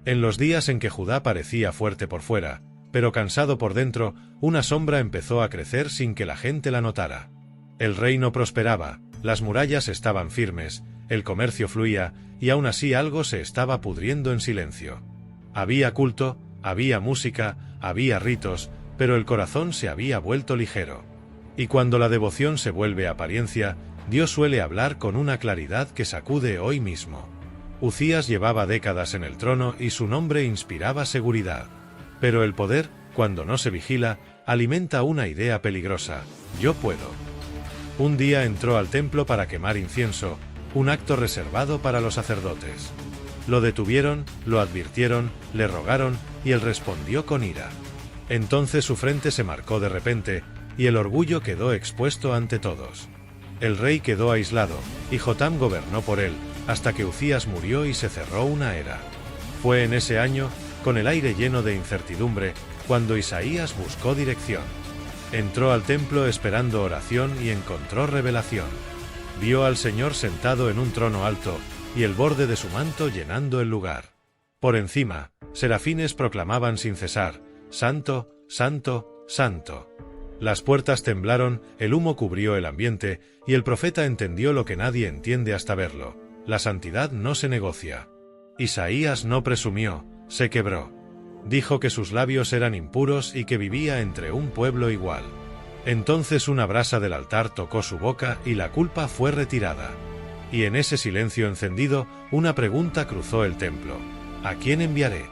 En los días en que Judá parecía fuerte por fuera, pero cansado por dentro, una sombra empezó a crecer sin que la gente la notara. El reino prosperaba, las murallas estaban firmes, el comercio fluía, y aún así algo se estaba pudriendo en silencio. Había culto, había música, había ritos, pero el corazón se había vuelto ligero. Y cuando la devoción se vuelve apariencia, Dios suele hablar con una claridad que sacude hoy mismo. Uzías llevaba décadas en el trono y su nombre inspiraba seguridad. Pero el poder, cuando no se vigila, alimenta una idea peligrosa: yo puedo. Un día entró al templo para quemar incienso, un acto reservado para los sacerdotes. Lo detuvieron, lo advirtieron, le rogaron, y él respondió con ira. Entonces su frente se marcó de repente, y el orgullo quedó expuesto ante todos. El rey quedó aislado, y Jotam gobernó por él, hasta que Uzías murió y se cerró una era. Fue en ese año, con el aire lleno de incertidumbre, cuando Isaías buscó dirección. Entró al templo esperando oración y encontró revelación. Vio al Señor sentado en un trono alto, y el borde de su manto llenando el lugar. Por encima, serafines proclamaban sin cesar: Santo, Santo, Santo. Las puertas temblaron, el humo cubrió el ambiente, y el profeta entendió lo que nadie entiende hasta verlo: la santidad no se negocia. Isaías no presumió, se quebró. Dijo que sus labios eran impuros y que vivía entre un pueblo igual. Entonces una brasa del altar tocó su boca y la culpa fue retirada. Y en ese silencio encendido, una pregunta cruzó el templo: ¿a quién enviaré?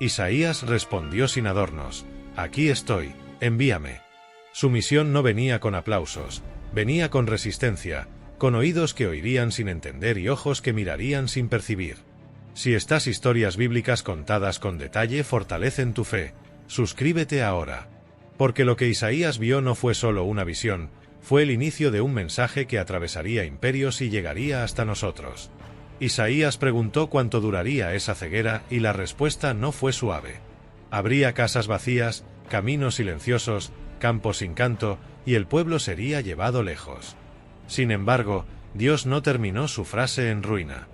Isaías respondió sin adornos: aquí estoy, envíame. Su misión no venía con aplausos, venía con resistencia, con oídos que oirían sin entender y ojos que mirarían sin percibir. Si estas historias bíblicas contadas con detalle fortalecen tu fe, suscríbete ahora. Porque lo que Isaías vio no fue solo una visión, fue el inicio de un mensaje que atravesaría imperios y llegaría hasta nosotros. Isaías preguntó cuánto duraría esa ceguera y la respuesta no fue suave. Habría casas vacías, caminos silenciosos, campos sin canto, y el pueblo sería llevado lejos. Sin embargo, Dios no terminó su frase en ruina.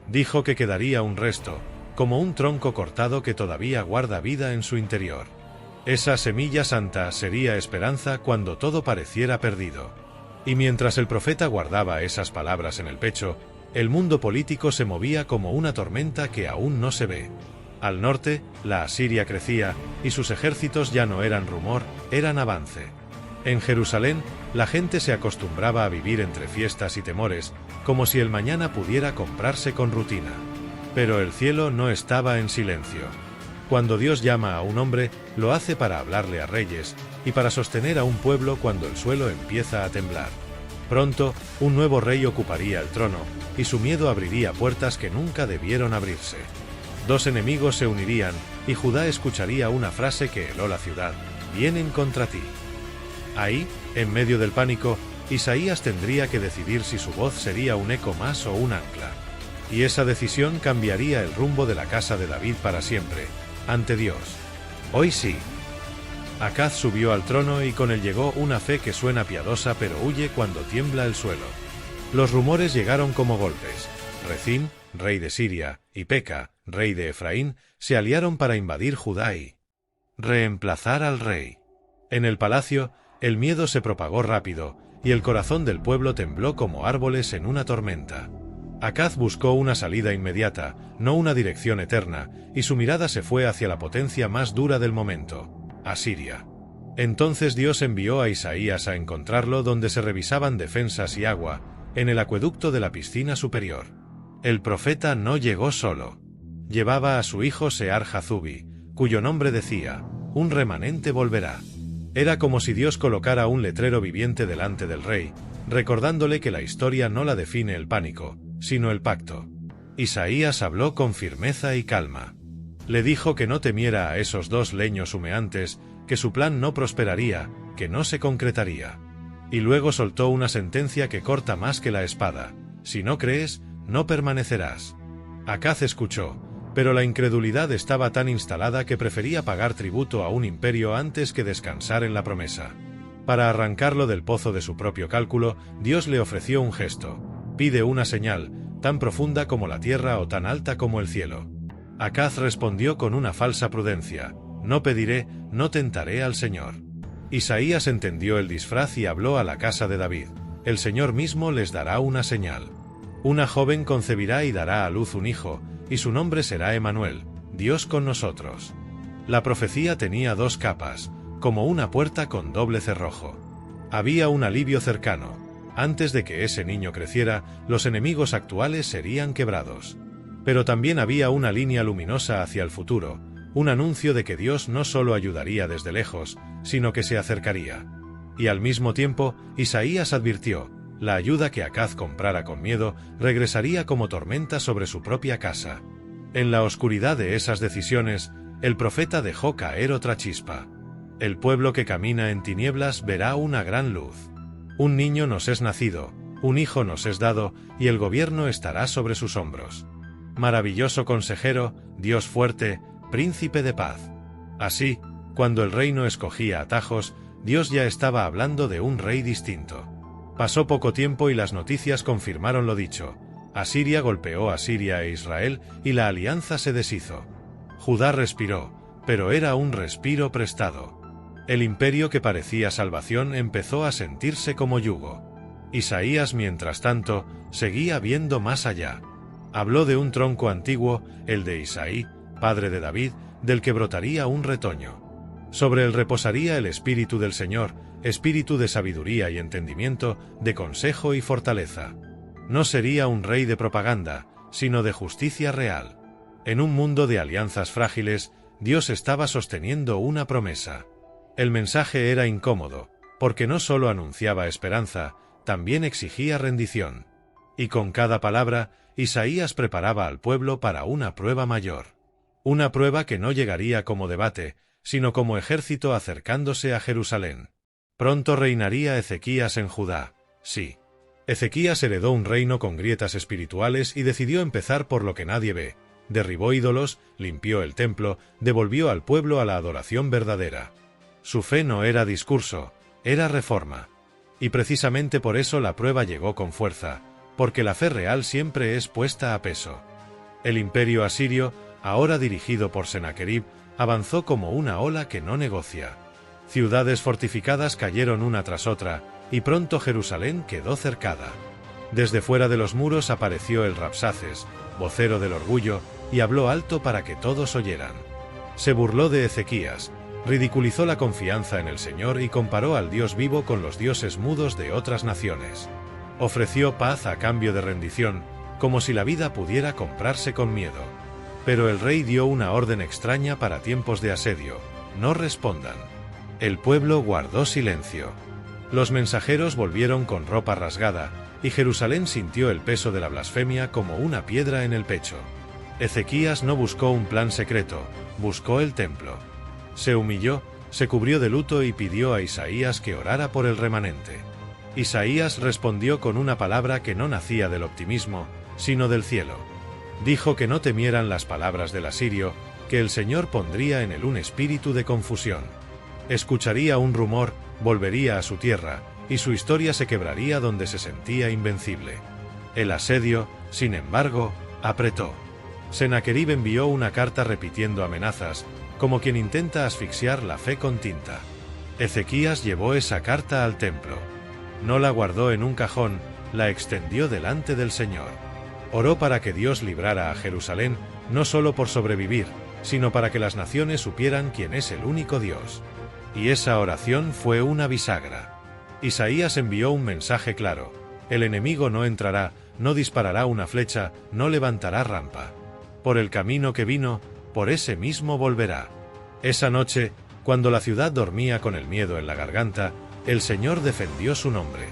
Dijo que quedaría un resto, como un tronco cortado que todavía guarda vida en su interior. Esa semilla santa sería esperanza cuando todo pareciera perdido. Y mientras el profeta guardaba esas palabras en el pecho, el mundo político se movía como una tormenta que aún no se ve. Al norte, la Asiria crecía, y sus ejércitos ya no eran rumor, eran avance. En Jerusalén, la gente se acostumbraba a vivir entre fiestas y temores, como si el mañana pudiera comprarse con rutina. Pero el cielo no estaba en silencio. Cuando Dios llama a un hombre, lo hace para hablarle a reyes, y para sostener a un pueblo cuando el suelo empieza a temblar. Pronto, un nuevo rey ocuparía el trono, y su miedo abriría puertas que nunca debieron abrirse. Dos enemigos se unirían, y Judá escucharía una frase que heló la ciudad: vienen contra ti. Ahí, en medio del pánico, Isaías tendría que decidir si su voz sería un eco más o un ancla. Y esa decisión cambiaría el rumbo de la casa de David para siempre, ante Dios. Hoy sí. Acaz subió al trono y con él llegó una fe que suena piadosa pero huye cuando tiembla el suelo. Los rumores llegaron como golpes. Rezín, rey de Siria, y Peca, rey de Efraín, se aliaron para invadir Judá y reemplazar al rey. En el palacio, el miedo se propagó rápido, y el corazón del pueblo tembló como árboles en una tormenta. Acaz buscó una salida inmediata, no una dirección eterna, y su mirada se fue hacia la potencia más dura del momento: Asiria. Entonces Dios envió a Isaías a encontrarlo donde se revisaban defensas y agua, en el acueducto de la piscina superior. El profeta no llegó solo. Llevaba a su hijo Sear-Jazubi, cuyo nombre decía: un remanente volverá. Era como si Dios colocara un letrero viviente delante del rey, recordándole que la historia no la define el pánico, sino el pacto. Isaías habló con firmeza y calma. Le dijo que no temiera a esos dos leños humeantes, que su plan no prosperaría, que no se concretaría. Y luego soltó una sentencia que corta más que la espada: si no crees, no permanecerás. Acaz escuchó, pero la incredulidad estaba tan instalada que prefería pagar tributo a un imperio antes que descansar en la promesa. Para arrancarlo del pozo de su propio cálculo, Dios le ofreció un gesto: pide una señal, tan profunda como la tierra o tan alta como el cielo. Acaz respondió con una falsa prudencia: no pediré, no tentaré al Señor. Isaías entendió el disfraz y habló a la casa de David: el Señor mismo les dará una señal. Una joven concebirá y dará a luz un hijo, y su nombre será Emanuel, Dios con nosotros. La profecía tenía dos capas, como una puerta con doble cerrojo. Había un alivio cercano: antes de que ese niño creciera, los enemigos actuales serían quebrados. Pero también había una línea luminosa hacia el futuro, un anuncio de que Dios no solo ayudaría desde lejos, sino que se acercaría. Y al mismo tiempo, Isaías advirtió: la ayuda que Acaz comprara con miedo regresaría como tormenta sobre su propia casa. En la oscuridad de esas decisiones, el profeta dejó caer otra chispa. El pueblo que camina en tinieblas verá una gran luz. Un niño nos es nacido, un hijo nos es dado, y el gobierno estará sobre sus hombros. Maravilloso consejero, Dios fuerte, príncipe de paz. Así, cuando el reino escogía atajos, Dios ya estaba hablando de un rey distinto. Pasó poco tiempo y las noticias confirmaron lo dicho. Asiria golpeó a Siria e Israel y la alianza se deshizo. Judá respiró, pero era un respiro prestado. El imperio que parecía salvación empezó a sentirse como yugo. Isaías, mientras tanto, seguía viendo más allá. Habló de un tronco antiguo, el de Isaí, padre de David, del que brotaría un retoño. Sobre él reposaría el espíritu del Señor, espíritu de sabiduría y entendimiento, de consejo y fortaleza. No sería un rey de propaganda, sino de justicia real. En un mundo de alianzas frágiles, Dios estaba sosteniendo una promesa. El mensaje era incómodo, porque no solo anunciaba esperanza, también exigía rendición. Y con cada palabra, Isaías preparaba al pueblo para una prueba mayor. Una prueba que no llegaría como debate, sino como ejército acercándose a Jerusalén. Pronto reinaría Ezequías en Judá, sí. Ezequías heredó un reino con grietas espirituales y decidió empezar por lo que nadie ve. Derribó ídolos, limpió el templo, devolvió al pueblo a la adoración verdadera. Su fe no era discurso, era reforma. Y precisamente por eso la prueba llegó con fuerza, porque la fe real siempre es puesta a peso. El imperio asirio, ahora dirigido por Senaquerib, avanzó como una ola que no negocia. Ciudades fortificadas cayeron una tras otra, y pronto Jerusalén quedó cercada. Desde fuera de los muros apareció el Rabsaces, vocero del orgullo, y habló alto para que todos oyeran. Se burló de Ezequías, ridiculizó la confianza en el Señor y comparó al Dios vivo con los dioses mudos de otras naciones. Ofreció paz a cambio de rendición, como si la vida pudiera comprarse con miedo. Pero el rey dio una orden extraña para tiempos de asedio: no respondan. El pueblo guardó silencio. Los mensajeros volvieron con ropa rasgada, y Jerusalén sintió el peso de la blasfemia como una piedra en el pecho. Ezequías no buscó un plan secreto, buscó el templo. Se humilló, se cubrió de luto y pidió a Isaías que orara por el remanente. Isaías respondió con una palabra que no nacía del optimismo, sino del cielo. Dijo que no temieran las palabras del asirio, que el Señor pondría en él un espíritu de confusión. Escucharía un rumor, volvería a su tierra, y su historia se quebraría donde se sentía invencible. El asedio, sin embargo, apretó. Senaquerib envió una carta repitiendo amenazas, como quien intenta asfixiar la fe con tinta. Ezequías llevó esa carta al templo. No la guardó en un cajón, la extendió delante del Señor. Oró para que Dios librara a Jerusalén, no solo por sobrevivir, sino para que las naciones supieran quién es el único Dios. Y esa oración fue una bisagra. Isaías envió un mensaje claro: el enemigo no entrará, no disparará una flecha, no levantará rampa. Por el camino que vino, por ese mismo volverá. Esa noche, cuando la ciudad dormía con el miedo en la garganta, el Señor defendió su nombre.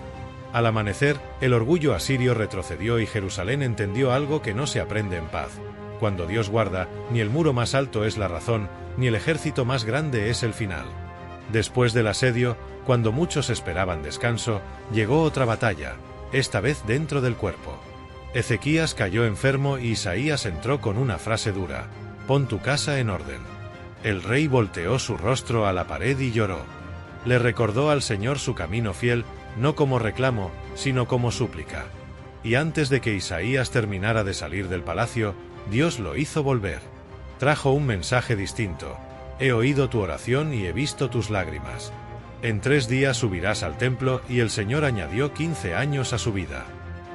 Al amanecer, el orgullo asirio retrocedió y Jerusalén entendió algo que no se aprende en paz: cuando Dios guarda, ni el muro más alto es la razón, ni el ejército más grande es el final. Después del asedio, cuando muchos esperaban descanso, llegó otra batalla, esta vez dentro del cuerpo. Ezequías cayó enfermo y Isaías entró con una frase dura: pon tu casa en orden. El rey volteó su rostro a la pared y lloró. Le recordó al Señor su camino fiel, no como reclamo, sino como súplica. Y antes de que Isaías terminara de salir del palacio, Dios lo hizo volver. Trajo un mensaje distinto: he oído tu oración y he visto tus lágrimas. En 3 días subirás al templo, y el Señor añadió 15 años a su vida.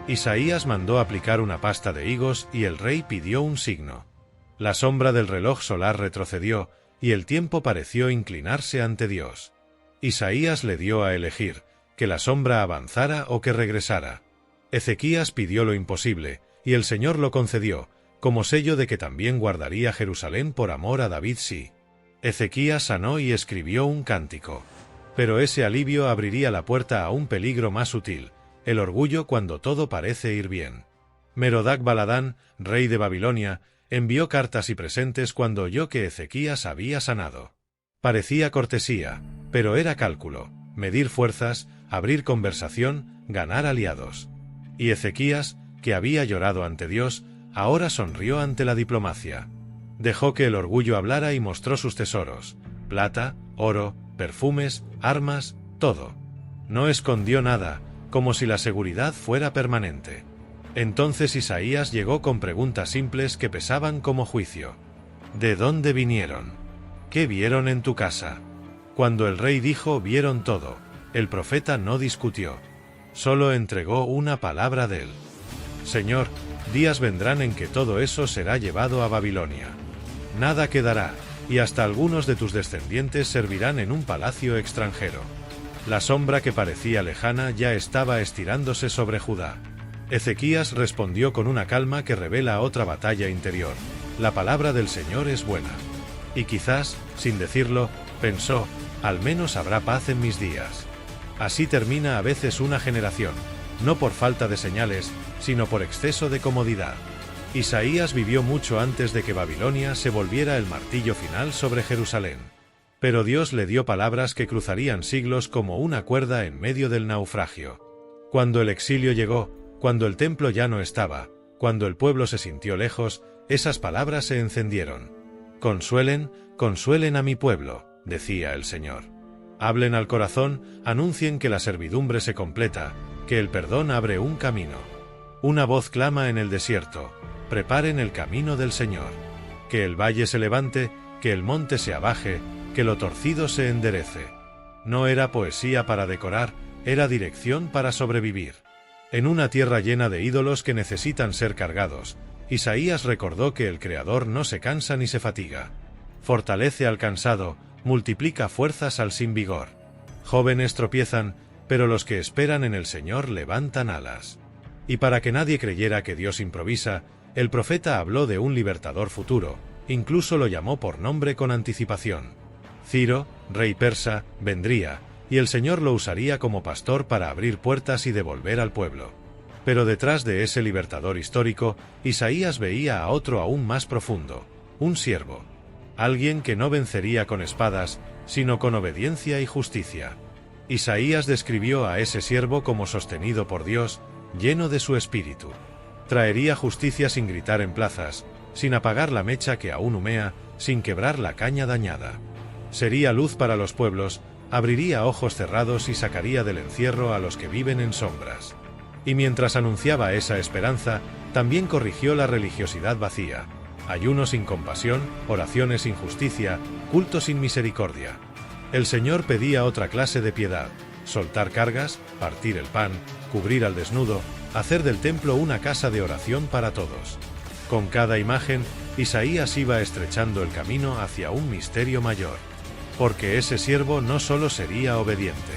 Isaías mandó aplicar una pasta de higos y el rey pidió un signo. La sombra del reloj solar retrocedió, y el tiempo pareció inclinarse ante Dios. Isaías le dio a elegir, que la sombra avanzara o que regresara. Ezequías pidió lo imposible, y el Señor lo concedió, como sello de que también guardaría Jerusalén por amor a David. Sí. Ezequías sanó y escribió un cántico. Pero ese alivio abriría la puerta a un peligro más sutil, el orgullo cuando todo parece ir bien. Merodach Baladán, rey de Babilonia, envió cartas y presentes cuando oyó que Ezequías había sanado. Parecía cortesía, pero era cálculo, medir fuerzas, abrir conversación, ganar aliados. Y Ezequías, que había llorado ante Dios, ahora sonrió ante la diplomacia. Dejó que el orgullo hablara y mostró sus tesoros: plata, oro, perfumes, armas, todo. No escondió nada, como si la seguridad fuera permanente. Entonces Isaías llegó con preguntas simples que pesaban como juicio. ¿De dónde vinieron? ¿Qué vieron en tu casa? Cuando el rey dijo vieron todo, el profeta no discutió. Solo entregó una palabra de él. Señor, días vendrán en que todo eso será llevado a Babilonia. Nada quedará, y hasta algunos de tus descendientes servirán en un palacio extranjero. La sombra que parecía lejana ya estaba estirándose sobre Judá. Ezequías respondió con una calma que revela otra batalla interior: la palabra del Señor es buena. Y quizás, sin decirlo, pensó: al menos habrá paz en mis días. Así termina a veces una generación, no por falta de señales, sino por exceso de comodidad. Isaías vivió mucho antes de que Babilonia se volviera el martillo final sobre Jerusalén. Pero Dios le dio palabras que cruzarían siglos como una cuerda en medio del naufragio. Cuando el exilio llegó, cuando el templo ya no estaba, cuando el pueblo se sintió lejos, esas palabras se encendieron. Consuelen, consuelen a mi pueblo, decía el Señor. Hablen al corazón, anuncien que la servidumbre se completa, que el perdón abre un camino. Una voz clama en el desierto: preparen el camino del Señor. Que el valle se levante, que el monte se abaje, que lo torcido se enderece. No era poesía para decorar, era dirección para sobrevivir. En una tierra llena de ídolos que necesitan ser cargados, Isaías recordó que el Creador no se cansa ni se fatiga. Fortalece al cansado, multiplica fuerzas al sin vigor. Jóvenes tropiezan, pero los que esperan en el Señor levantan alas. Y para que nadie creyera que Dios improvisa, el profeta habló de un libertador futuro, incluso lo llamó por nombre con anticipación. Ciro, rey persa, vendría, y el Señor lo usaría como pastor para abrir puertas y devolver al pueblo. Pero detrás de ese libertador histórico, Isaías veía a otro aún más profundo: un siervo. Alguien que no vencería con espadas, sino con obediencia y justicia. Isaías describió a ese siervo como sostenido por Dios, lleno de su espíritu. Traería justicia sin gritar en plazas, sin apagar la mecha que aún humea, sin quebrar la caña dañada. Sería luz para los pueblos, abriría ojos cerrados y sacaría del encierro a los que viven en sombras. Y mientras anunciaba esa esperanza, también corrigió la religiosidad vacía: ayuno sin compasión, oraciones sin justicia, culto sin misericordia. El Señor pedía otra clase de piedad: soltar cargas, partir el pan, cubrir al desnudo, hacer del templo una casa de oración para todos. Con cada imagen, Isaías iba estrechando el camino hacia un misterio mayor. Porque ese siervo no solo sería obediente,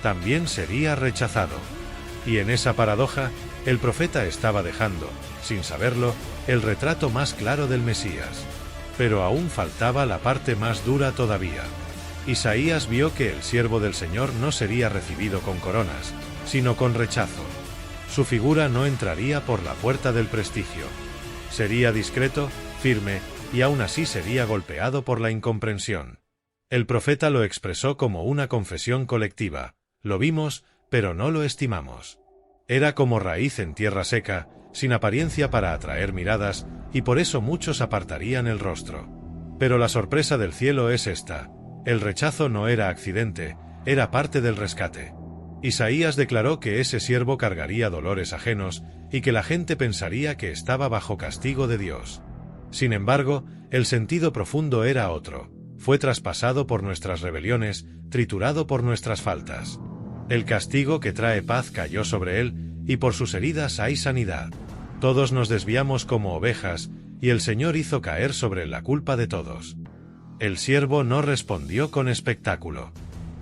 también sería rechazado. Y en esa paradoja, el profeta estaba dejando, sin saberlo, el retrato más claro del Mesías. Pero aún faltaba la parte más dura todavía. Isaías vio que el siervo del Señor no sería recibido con coronas, sino con rechazo. Su figura no entraría por la puerta del prestigio. Sería discreto, firme, y aún así sería golpeado por la incomprensión. El profeta lo expresó como una confesión colectiva: lo vimos, pero no lo estimamos. Era como raíz en tierra seca, sin apariencia para atraer miradas, y por eso muchos apartarían el rostro. Pero la sorpresa del cielo es esta: el rechazo no era accidente, era parte del rescate. Isaías declaró que ese siervo cargaría dolores ajenos, y que la gente pensaría que estaba bajo castigo de Dios. Sin embargo, el sentido profundo era otro. Fue traspasado por nuestras rebeliones, triturado por nuestras faltas. El castigo que trae paz cayó sobre él, y por sus heridas hay sanidad. Todos nos desviamos como ovejas, y el Señor hizo caer sobre él la culpa de todos. El siervo no respondió con espectáculo.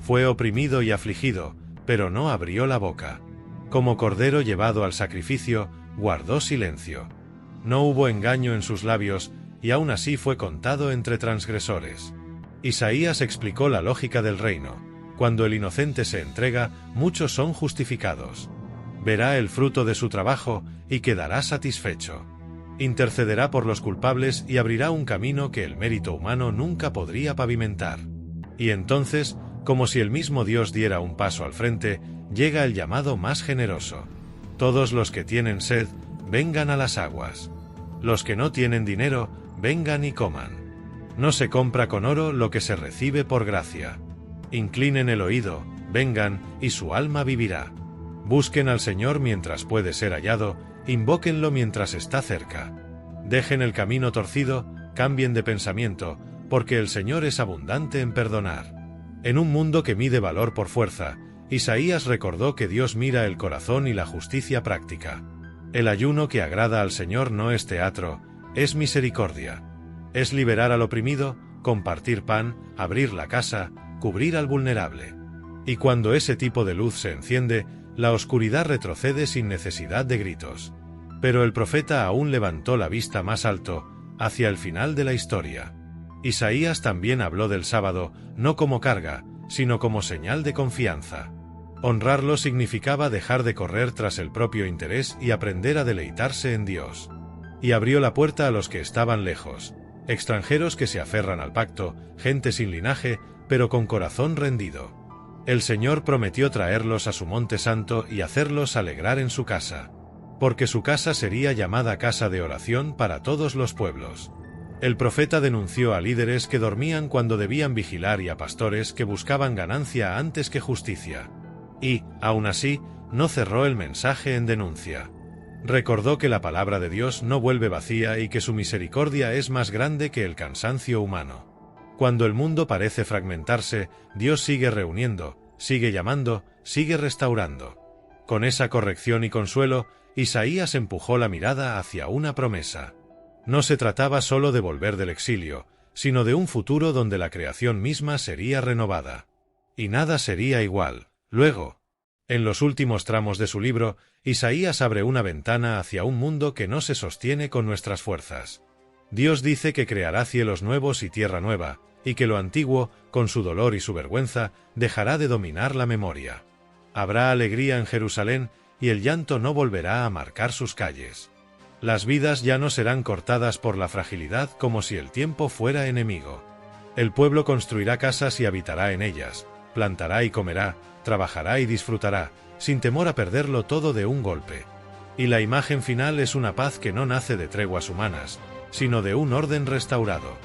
Fue oprimido y afligido, pero no abrió la boca. Como cordero llevado al sacrificio, guardó silencio. No hubo engaño en sus labios, y aún así fue contado entre transgresores. Isaías explicó la lógica del reino. Cuando el inocente se entrega, muchos son justificados. Verá el fruto de su trabajo, y quedará satisfecho. Intercederá por los culpables y abrirá un camino que el mérito humano nunca podría pavimentar. Y entonces, como si el mismo Dios diera un paso al frente, llega el llamado más generoso. Todos los que tienen sed, vengan a las aguas. Los que no tienen dinero, vengan y coman. No se compra con oro lo que se recibe por gracia. Inclinen el oído, vengan, y su alma vivirá. Busquen al Señor mientras puede ser hallado, invóquenlo mientras está cerca. Dejen el camino torcido, cambien de pensamiento, porque el Señor es abundante en perdonar. En un mundo que mide valor por fuerza, Isaías recordó que Dios mira el corazón y la justicia práctica. El ayuno que agrada al Señor no es teatro, es misericordia. Es liberar al oprimido, compartir pan, abrir la casa, cubrir al vulnerable. Y cuando ese tipo de luz se enciende, la oscuridad retrocede sin necesidad de gritos. Pero el profeta aún levantó la vista más alto, hacia el final de la historia. Isaías también habló del sábado, no como carga, sino como señal de confianza. Honrarlo significaba dejar de correr tras el propio interés y aprender a deleitarse en Dios. Y abrió la puerta a los que estaban lejos, extranjeros que se aferran al pacto, gente sin linaje, pero con corazón rendido. El Señor prometió traerlos a su monte santo y hacerlos alegrar en su casa, porque su casa sería llamada casa de oración para todos los pueblos. El profeta denunció a líderes que dormían cuando debían vigilar y a pastores que buscaban ganancia antes que justicia. Y, aún así, no cerró el mensaje en denuncia. Recordó que la palabra de Dios no vuelve vacía y que su misericordia es más grande que el cansancio humano. Cuando el mundo parece fragmentarse, Dios sigue reuniendo, sigue llamando, sigue restaurando. Con esa corrección y consuelo, Isaías empujó la mirada hacia una promesa. No se trataba solo de volver del exilio, sino de un futuro donde la creación misma sería renovada. Y nada sería igual. Luego, en los últimos tramos de su libro, Isaías abre una ventana hacia un mundo que no se sostiene con nuestras fuerzas. Dios dice que creará cielos nuevos y tierra nueva, y que lo antiguo, con su dolor y su vergüenza, dejará de dominar la memoria. Habrá alegría en Jerusalén, y el llanto no volverá a marcar sus calles. Las vidas ya no serán cortadas por la fragilidad como si el tiempo fuera enemigo. El pueblo construirá casas y habitará en ellas, plantará y comerá, trabajará y disfrutará, sin temor a perderlo todo de un golpe. Y la imagen final es una paz que no nace de treguas humanas, sino de un orden restaurado.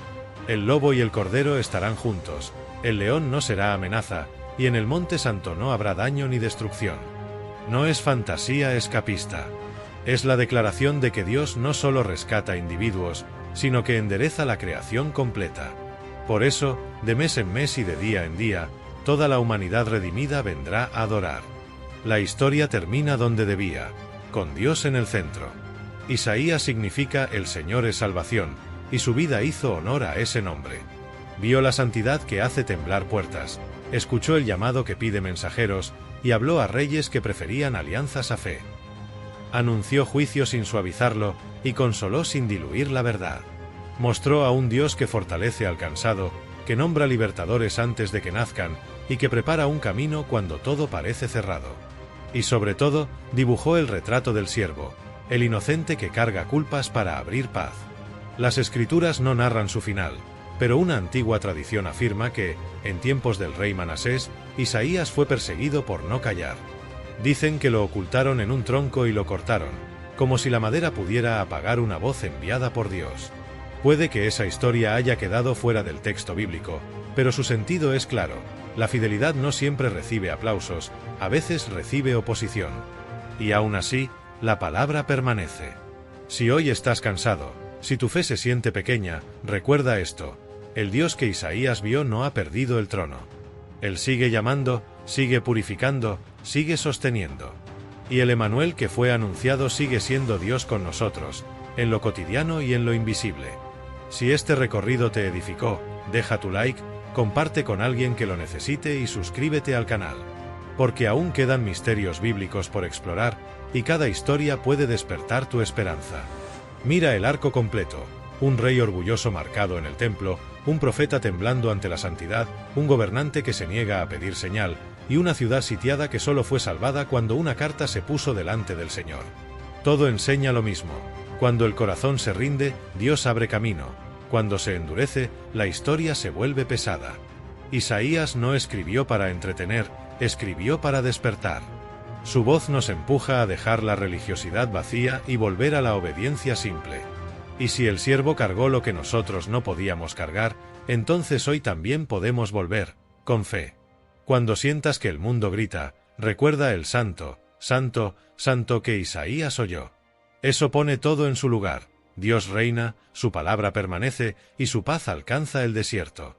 El lobo y el cordero estarán juntos, el león no será amenaza, y en el monte santo no habrá daño ni destrucción. No es fantasía escapista. Es la declaración de que Dios no solo rescata individuos, sino que endereza la creación completa. Por eso, de mes en mes y de día en día, toda la humanidad redimida vendrá a adorar. La historia termina donde debía, con Dios en el centro. Isaías significa el Señor es salvación, y su vida hizo honor a ese nombre. Vio la santidad que hace temblar puertas, escuchó el llamado que pide mensajeros, y habló a reyes que preferían alianzas a fe. Anunció juicio sin suavizarlo, y consoló sin diluir la verdad. Mostró a un Dios que fortalece al cansado, que nombra libertadores antes de que nazcan, y que prepara un camino cuando todo parece cerrado. Y sobre todo, dibujó el retrato del siervo, el inocente que carga culpas para abrir paz. Las escrituras no narran su final, pero una antigua tradición afirma que, en tiempos del rey Manasés, Isaías fue perseguido por no callar. Dicen que lo ocultaron en un tronco y lo cortaron, como si la madera pudiera apagar una voz enviada por Dios. Puede que esa historia haya quedado fuera del texto bíblico, pero su sentido es claro. La fidelidad no siempre recibe aplausos, a veces recibe oposición. Y aún así, la palabra permanece. Si hoy estás cansado, Si tu fe se siente pequeña, recuerda esto: el Dios que Isaías vio no ha perdido el trono. Él sigue llamando, sigue purificando, sigue sosteniendo. Y el Emanuel que fue anunciado sigue siendo Dios con nosotros, en lo cotidiano y en lo invisible. Si este recorrido te edificó, deja tu like, comparte con alguien que lo necesite y suscríbete al canal. Porque aún quedan misterios bíblicos por explorar, y cada historia puede despertar tu esperanza. Mira el arco completo: un rey orgulloso marcado en el templo, un profeta temblando ante la santidad, un gobernante que se niega a pedir señal, y una ciudad sitiada que solo fue salvada cuando una carta se puso delante del Señor. Todo enseña lo mismo: cuando el corazón se rinde, Dios abre camino; cuando se endurece, la historia se vuelve pesada. Isaías no escribió para entretener, escribió para despertar. Su voz nos empuja a dejar la religiosidad vacía y volver a la obediencia simple. Y si el siervo cargó lo que nosotros no podíamos cargar, entonces hoy también podemos volver, con fe. Cuando sientas que el mundo grita, recuerda el santo, santo, santo que Isaías oyó. Eso pone todo en su lugar: Dios reina, su palabra permanece, y su paz alcanza el desierto.